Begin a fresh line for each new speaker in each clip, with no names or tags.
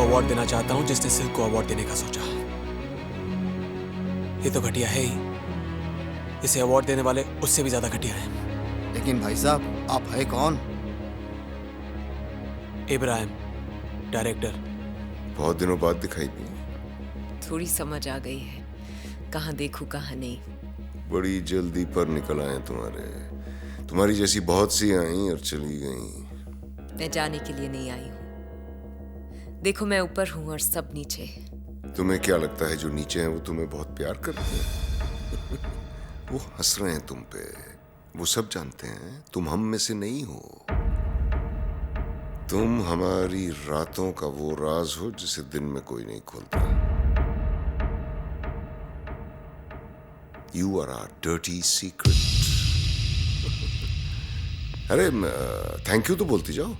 Award देना चाहता हूं जिसने सिल्क को अवार्ड देने का सोचा। ये तो घटिया है ही, इसे अवार्ड देने वाले उससे भी ज्यादा घटिया है।
लेकिन भाई साहब, आप है कौन?
इब्राहिम, डायरेक्टर।
बहुत दिनों बाद दिखाई दी।
थोड़ी समझ आ गई है, कहाँ देखूं कहाँ नहीं।
बड़ी जल्दी पर निकल आए तुम्हारी जैसी बहुत सी आई और चली गई।
मैं जाने के लिए नहीं आई हूँ। देखो, मैं ऊपर हूँ और सब नीचे।
तुम्हें क्या लगता है जो नीचे हैं वो तुम्हें बहुत प्यार करते हैं? वो हंस रहे हैं तुम पे। वो सब जानते हैं तुम हम में से नहीं हो। तुम हमारी रातों का वो राज हो जिसे दिन में कोई नहीं खोलता। You are our dirty secret. अरे थैंक यू तो बोलती जाओ।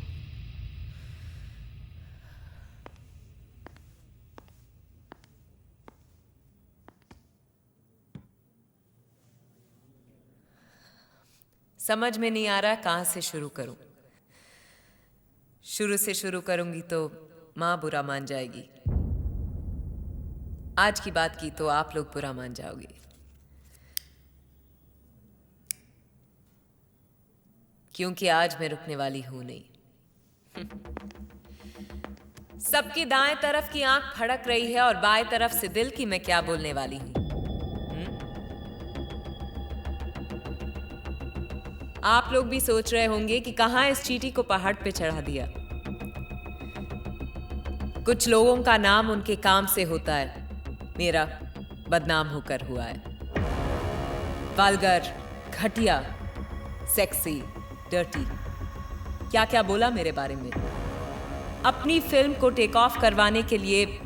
समझ में नहीं आ रहा कहाँ से शुरू करूं। शुरू से शुरू करूंगी तो माँ बुरा मान जाएगी। आज की बात की तो आप लोग बुरा मान जाओगे। क्योंकि आज मैं रुकने वाली हूं नहीं। सबकी दाएं तरफ की आंख फड़क रही है और बाएं तरफ से दिल की मैं क्या बोलने वाली हूं। आप लोग भी सोच रहे होंगे कि कहां इस चींटी को पहाड़ पे चढ़ा दिया। कुछ लोगों का नाम उनके काम से होता है, मेरा बदनाम होकर हुआ है। वल्गर, घटिया, सेक्सी, डर्टी, क्या क्या बोला मेरे बारे में। अपनी फिल्म को टेक ऑफ करवाने के लिए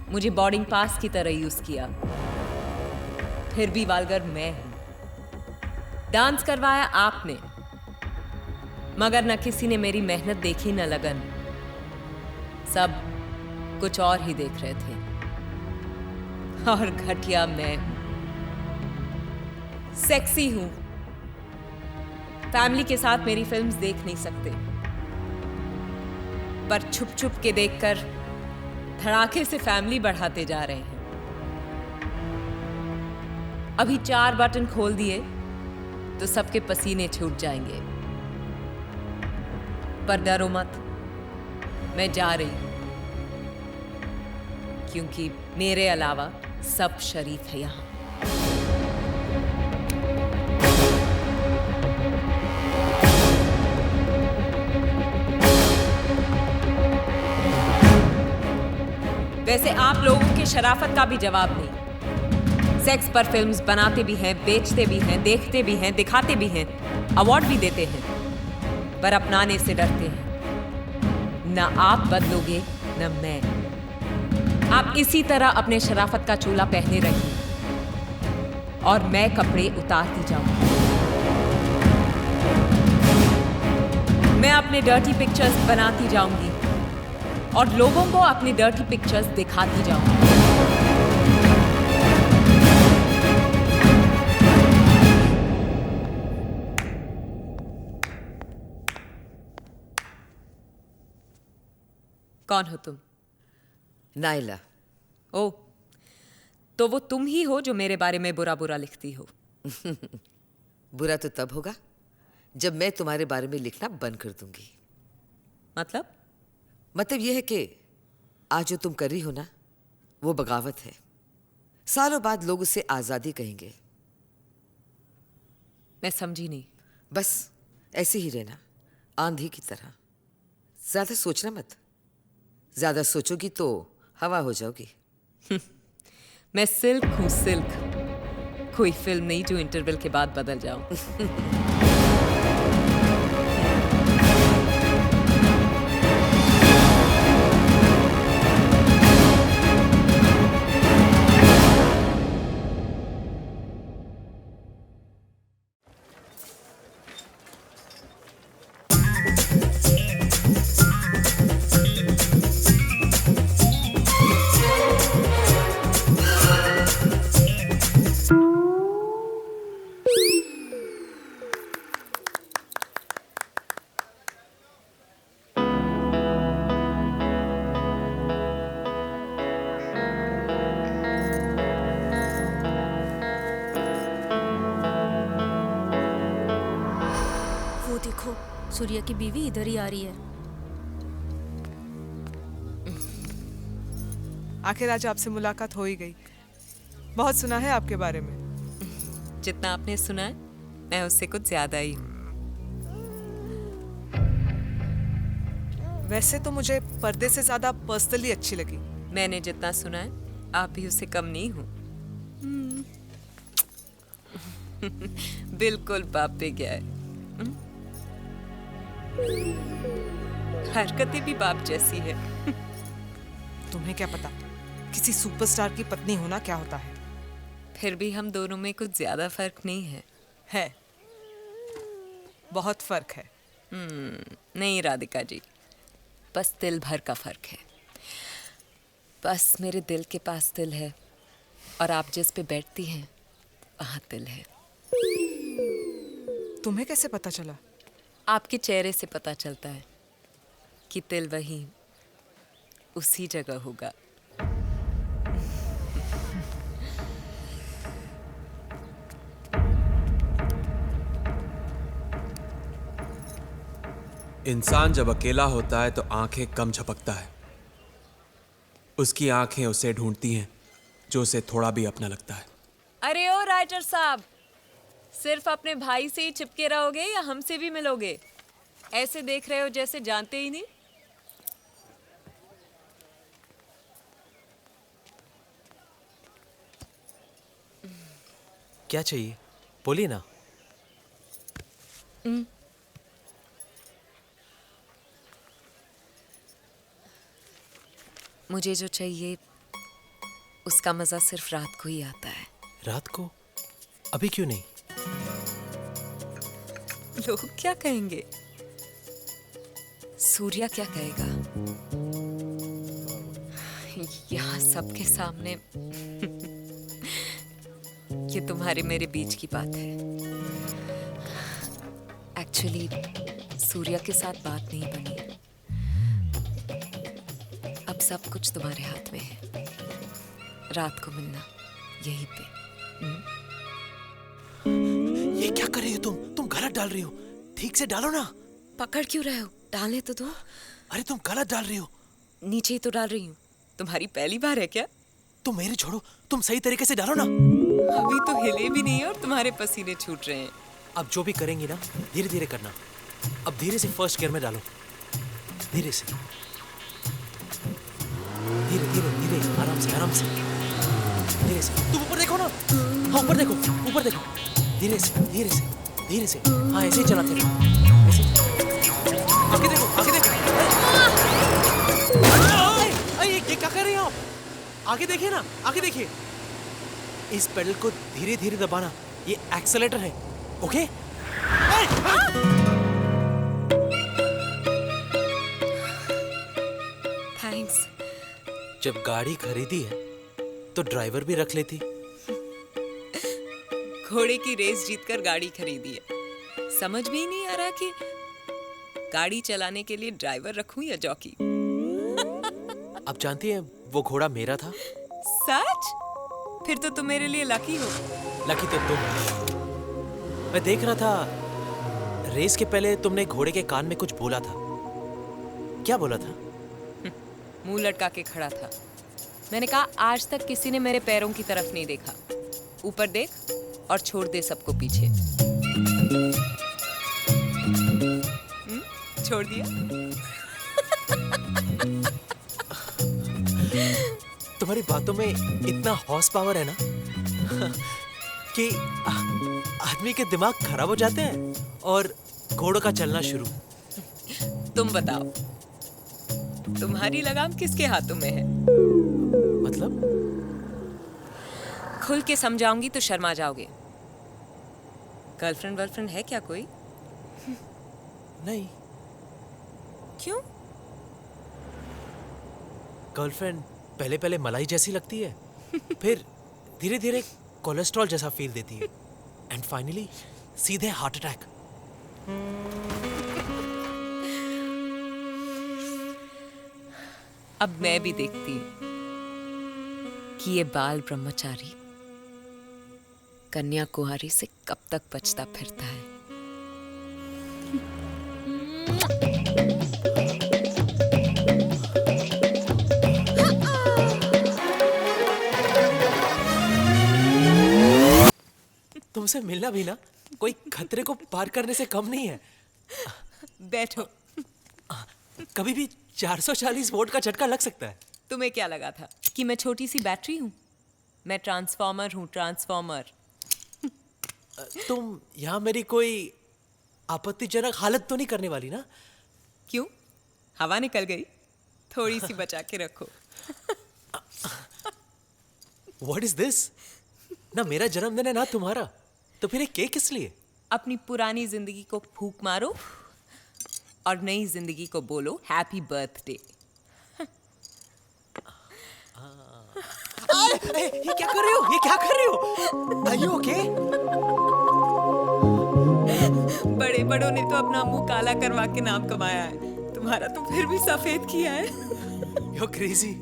मुझे बोर्डिंग पास की तरह यूज किया। फिर भी वल्गर मैं हूं। डांस करवाया आपने, मगर न किसी ने मेरी मेहनत देखी न लगन। सब कुछ और ही देख रहे थे। और घटिया मैं हूं, सेक्सी हूं। फैमिली के साथ मेरी फिल्म्स देख नहीं सकते, पर छुप छुप के देखकर धड़ाके से फैमिली बढ़ाते जा रहे हैं। अभी 4 बटन खोल दिए तो सबके पसीने छूट जाएंगे। पर डरो मत, मैं जा रही हूं, क्योंकि मेरे अलावा सब शरीफ है यहां। वैसे आप लोगों की शराफत का भी जवाब नहीं। सेक्स पर फिल्म्स बनाते भी हैं, बेचते भी हैं, देखते भी हैं, दिखाते भी हैं, अवार्ड भी देते हैं, पर अपनाने से डरते हैं। न आप बदलोगे न मैं। आप इसी तरह अपने शराफत का चोला पहने रहिए और मैं कपड़े उतारती जाऊंगी। मैं अपने डर्टी पिक्चर्स बनाती जाऊंगी और लोगों को अपनी डर्टी पिक्चर्स दिखाती जाऊंगी। कौन हो तुम?
नाइला।
ओ, तो वो तुम ही हो जो मेरे बारे में बुरा बुरा लिखती हो।
बुरा तो तब होगा जब मैं तुम्हारे बारे में लिखना बंद कर दूंगी। मतलब यह है कि आज जो तुम कर रही हो ना, वो बगावत है। सालों बाद लोग उसे आजादी कहेंगे।
मैं समझी नहीं।
बस ऐसे ही रहना, आंधी की तरह। ज्यादा सोचना मत। ज्यादा सोचोगी तो हवा हो जाओगी।
मैं सिल्क हूं, सिल्क। कोई फिल्म नहीं जो इंटरवल के बाद बदल जाऊं।
सूर्या की बीवी इधर ही आ रही है।
आखिर आज आपसे मुलाकात हो ही गई। बहुत सुना है आपके बारे में।
जितना आपने सुना है मैं उससे कुछ ज्यादा ही हूँ।
वैसे तो मुझे पर्दे से ज्यादा पर्सनली अच्छी लगी।
मैंने जितना सुना है आप भी उससे कम नहीं हो। बिल्कुल बाप पे गया है। हरकतें भी बाप जैसी है।
तुम्हें क्या पता किसी सुपरस्टार की पत्नी होना क्या होता है।
फिर भी हम दोनों में कुछ ज्यादा फर्क नहीं है।
बहुत फर्क है।
नहीं राधिका जी, बस दिल भर का फर्क है। बस मेरे दिल के पास दिल है और आप जिस पे बैठती हैं वहां दिल है।
तुम्हें कैसे पता चला?
आपके चेहरे से पता चलता है कि दिल वहीं उसी जगह होगा।
इंसान जब अकेला होता है तो आंखें कम झपकता है। उसकी आंखें उसे ढूंढती हैं जो उसे थोड़ा भी अपना लगता है।
अरे ओ राइटर साहब, सिर्फ अपने भाई से ही चिपके रहोगे या हमसे भी मिलोगे? ऐसे देख रहे हो जैसे जानते ही नहीं।
क्या चाहिए बोलिए ना।
मुझे जो चाहिए उसका मजा सिर्फ रात को ही आता है।
रात को? अभी क्यों नहीं?
लोग क्या कहेंगे? सूर्या क्या कहेगा? यहाँ सबके सामने ये तुम्हारे मेरे बीच की बात है। एक्चुअली सूर्या के साथ बात नहीं बनी। अब सब कुछ तुम्हारे हाथ में है। रात को मिलना यहीं पे।
ये क्या कर रही हो तुम गलत डाल रही हो। ठीक से डालो ना।
पकड़ क्यों रहे हो? डालने तो दो।
अरे तुम गलत डाल रही हो।
नीचे ही तो डाल रही हूँ। तुम्हारी पहली बार है क्या?
तुम मेरी छोड़ो, तुम सही तरीके से डालो ना।
अभी तो हिले भी नहीं है और तुम्हारे पसीने छूट रहे हैं।
अब जो भी करेंगी ना धीरे धीरे करना। अब धीरे से फर्स्ट गियर में डालो। धीरे से, धीरे धीरे धीरे, आराम से आराम से, धीरे से। तुम ऊपर देखो ना। हाँ ऊपर देखो, ऊपर देखो। धीरे से धीरे से धीरे से। हाँ ऐसे ही चलाते रहो, ऐसे। आगे देखो, आगे देखो। ये क्या कर रहे हो आप? आगे देखिए ना, आगे देखिए। इस पेडल को धीरे धीरे दबाना, ये एक्सेलेरेटर है। ओके?
थैंक्स।
जब गाड़ी खरीदी है तो ड्राइवर भी रख लेती।
घोड़े की रेस जीतकर गाड़ी खरीदी है। समझ में ही नहीं आ रहा कि गाड़ी चलाने के लिए ड्राइवर रखूं या जॉकी।
आप जानती हैं वो घोड़ा मेरा था।
सच? फिर तो तुम मेरे लिए लकी हो।
लकी तो तुम हो। मैं देख रहा था रेस के पहले तुमने घोड़े के कान में कुछ बोला था। क्या बोला था?
मुंह लटका के खड़ा था। मैंने कहा आज तक किसी ने मेरे पैरों की तरफ नहीं देखा। ऊपर देख और छोड़ दे सबको पीछे। छोड़ दिया।
तुम्हारी बातों में इतना हॉर्स पावर है ना कि आदमी के दिमाग खराब हो जाते हैं और घोड़ों का चलना शुरू।
तुम बताओ, तुम्हारी लगाम किसके हाथों में है?
मतलब?
खुल के समझाऊंगी तो शर्मा जाओगे। गर्लफ्रेंड वर्लफ्रेंड है क्या कोई?
नहीं।
क्यों?
गर्लफ्रेंड पहले पहले मलाई जैसी लगती है, फिर धीरे धीरे कोलेस्ट्रॉल जैसा फील देती है, एंड फाइनली सीधे हार्ट अटैक।
अब मैं भी देखती कि ये बाल ब्रह्मचारी कन्या कुमारी से कब तक बचता फिरता है।
तुमसे मिलना भी ना कोई खतरे को पार करने से कम नहीं है।
बैठो।
कभी भी 440 वोल्ट का झटका लग सकता है।
तुम्हें क्या लगा था कि मैं छोटी सी बैटरी हूँ? मैं ट्रांसफॉर्मर हूँ, ट्रांसफॉर्मर।
तुम यहाँ मेरी कोई आपत्तिजनक हालत तो नहीं करने वाली ना?
क्यों? हवा निकल गई? थोड़ी सी बचा के रखो।
What is this? ना मेरा जन्मदिन है ना तुम्हारा, तो फिर ये केक किस लिए?
अपनी पुरानी जिंदगी को फूंक मारो और नई जिंदगी को बोलो हैप्पी बर्थडे।
ये क्या कर रहे हो? ये क्या कर रहे हो? Are you okay?
बड़े बड़ों ने तो अपना मुंह काला करवा के नाम कमाया है, तुम्हारा तो फिर भी सफेद किया है।
You're crazy.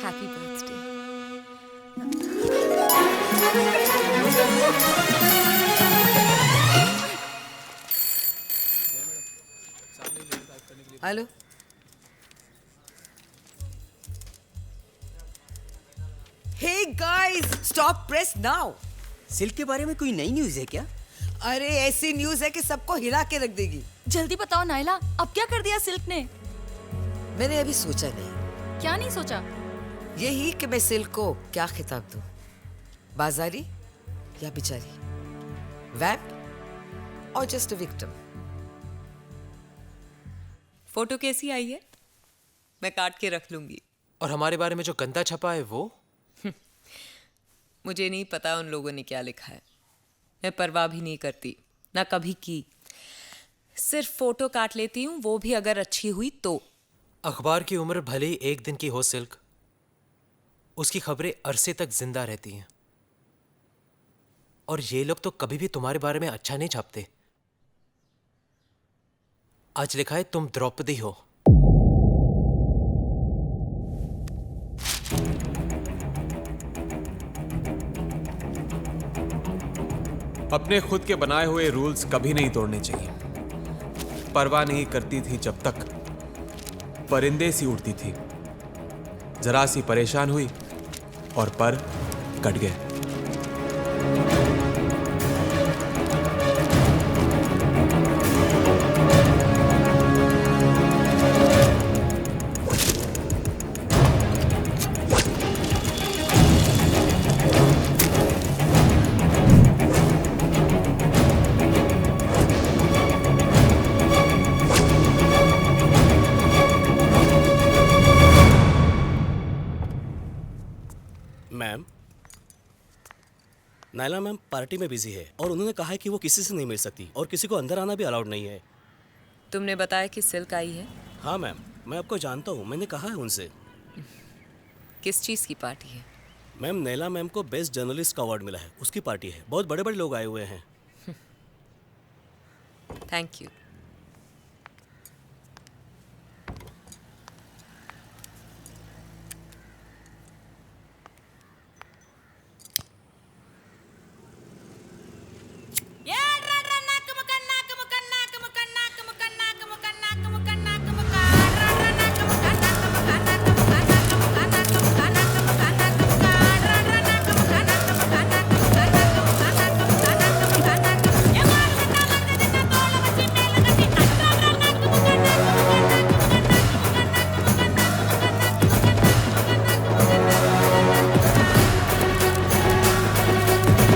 Happy birthday.
Hello. Hey guys, stop press now.
Silk के बारे में कोई नई न्यूज़ है क्या?
अरे ऐसी न्यूज़ है कि सबको हिला के रख देगी।
जल्दी बताओ नायला, अब क्या कर दिया सिल्क ने?
मैंने अभी सोचा नहीं,
क्या नहीं सोचा?
यही कि मैं सिल्क को क्या खिताब दूं, बाजारी या बिचारी, वैम्प और जस्ट अ विक्टिम।
फोटो कैसी आई है? मैं काट के रख लूंगी।
और हमारे बारे में जो गंदा छपा है वो?
मुझे नहीं पता उन लोगों ने क्या लिखा है, मैं परवाह भी नहीं करती, ना कभी की। सिर्फ फोटो काट लेती हूँ, वो भी अगर अच्छी हुई तो।
अखबार की उम्र भले ही एक दिन की हो सिल्क, उसकी खबरें अरसे तक जिंदा रहती हैं। और ये लोग तो कभी भी तुम्हारे बारे में अच्छा नहीं छापते। आज लिखा है तुम द्रौपदी हो।
अपने खुद के बनाए हुए रूल्स कभी नहीं तोड़ने चाहिए। परवाह नहीं करती थी जब तक परिंदे सी उड़ती थी। जरा सी परेशान हुई और पर कट गए।
मैम, नायला मैम पार्टी में बिजी है और उन्होंने कहा है कि वो किसी से नहीं मिल सकती और किसी को अंदर आना भी अलाउड नहीं है।
तुमने बताया कि सिल्क आई है?
हाँ मैम, मैं आपको जानता हूँ, मैंने कहा है उनसे।
किस चीज़ की पार्टी है?
मैम, नैला मैम को बेस्ट जर्नलिस्ट का अवार्ड मिला है, उसकी पार्टी है। बहुत बड़े बड़े लोग आए हुए हैं।
Thank you.